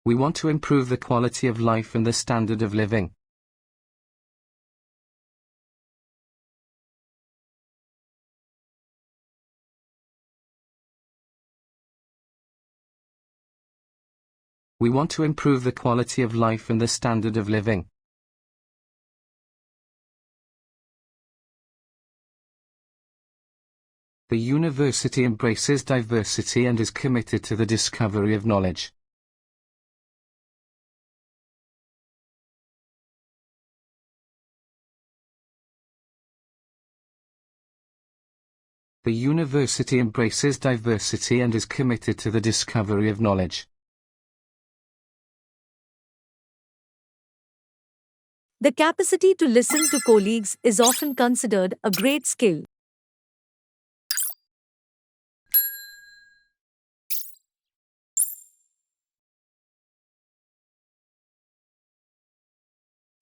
We want to improve the quality of life and the standard of living. We want to improve the quality of life and the standard of living. The university embraces diversity and is committed to the discovery of knowledge. The university embraces diversity and is committed to the discovery of knowledge. The capacity to listen to colleagues is often considered a great skill.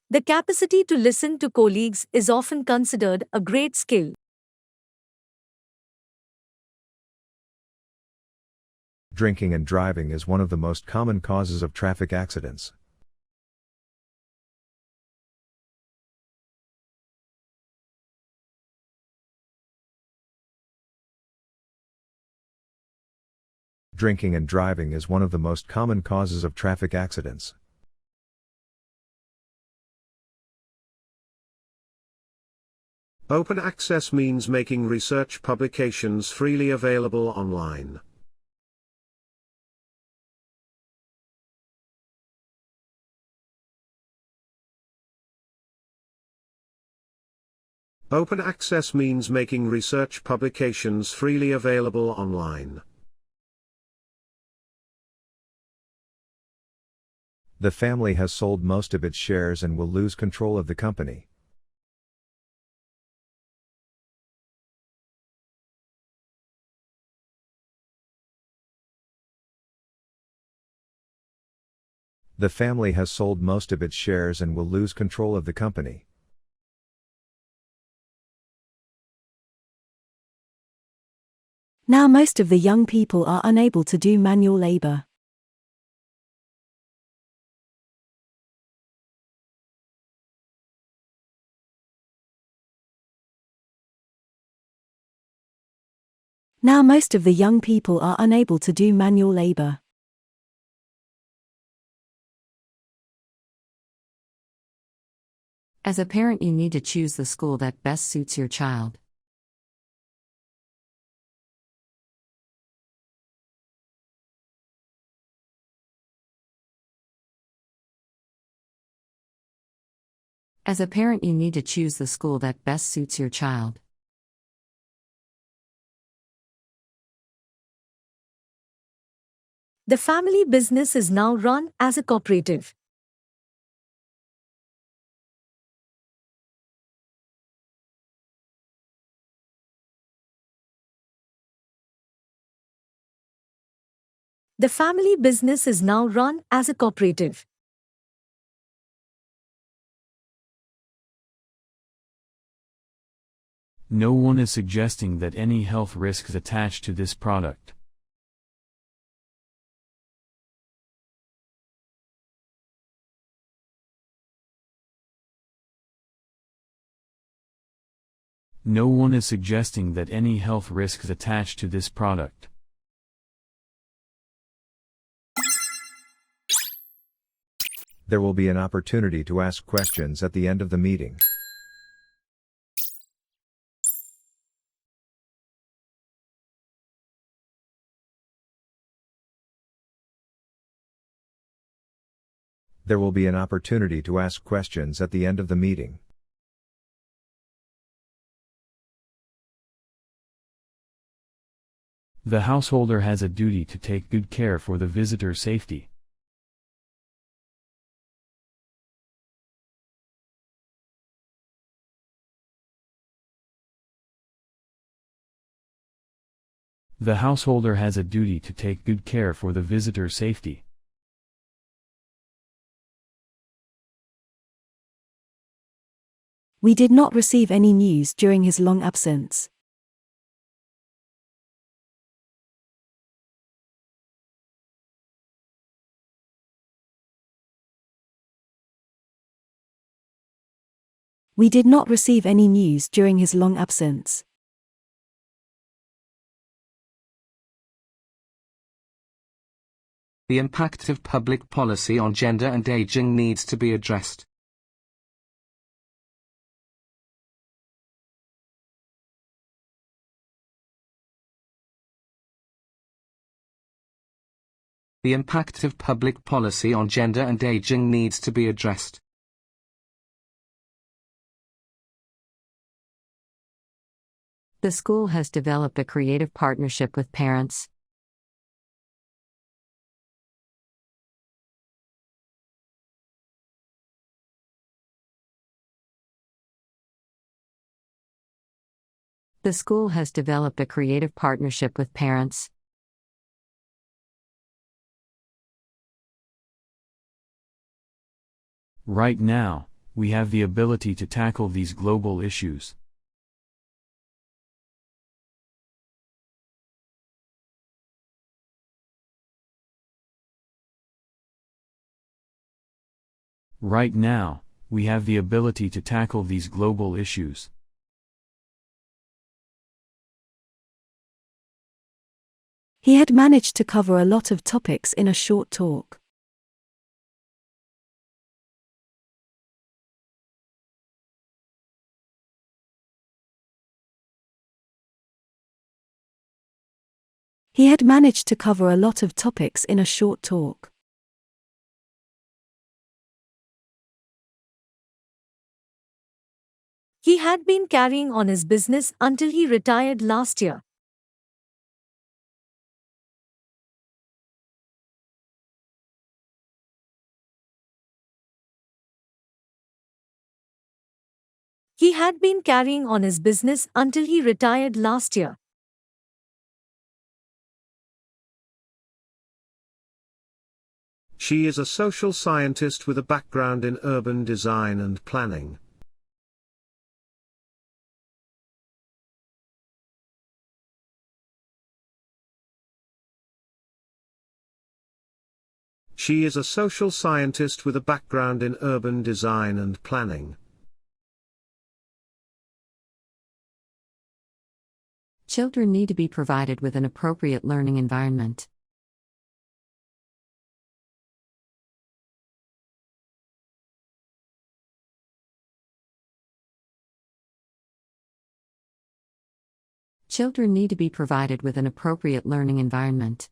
The capacity to listen to colleagues is often considered a great skill. Drinking and driving is one of the most common causes of traffic accidents. Drinking and driving is one of the most common causes of traffic accidents. Open access means making research publications freely available online. Open access means making research publications freely available online. The family has sold most of its shares and will lose control of the company. The family has sold most of its shares and will lose control of the company. Now most of the young people are unable to do manual labor. Now most of the young people are unable to do manual labor. As a parent, you need to choose the school that best suits your child. As a parent, you need to choose the school that best suits your child. The family business is now run as a cooperative. The family business is now run as a cooperative. No one is suggesting that any health risks attached to this product. No one is suggesting that any health risks attached to this product. There will be an opportunity to ask questions at the end of the meeting. There will be an opportunity to ask questions at the end of the meeting. The householder has a duty to take good care for the visitor's safety. The householder has a duty to take good care for the visitor's safety. We did not receive any news during his long absence. We did not receive any news during his long absence. The impact of public policy on gender and aging needs to be addressed. The impact of public policy on gender and aging needs to be addressed. The school has developed a creative partnership with parents. The school has developed a creative partnership with parents. Right now, we have the ability to tackle these global issues. Right now, we have the ability to tackle these global issues. He had managed to cover a lot of topics in a short talk. He had managed to cover a lot of topics in a short talk. He had been carrying on his business until he retired last year. He had been carrying on his business until he retired last year. She is a social scientist with a background in urban design and planning. She is a social scientist with a background in urban design and planning. Children need to be provided with an appropriate learning environment. Children need to be provided with an appropriate learning environment. Children need to be provided with an appropriate learning environment. Children need to be provided with an appropriate learning environment. Children need to be provided with an appropriate learning environment. Children need to be provided with an appropriate learning environment.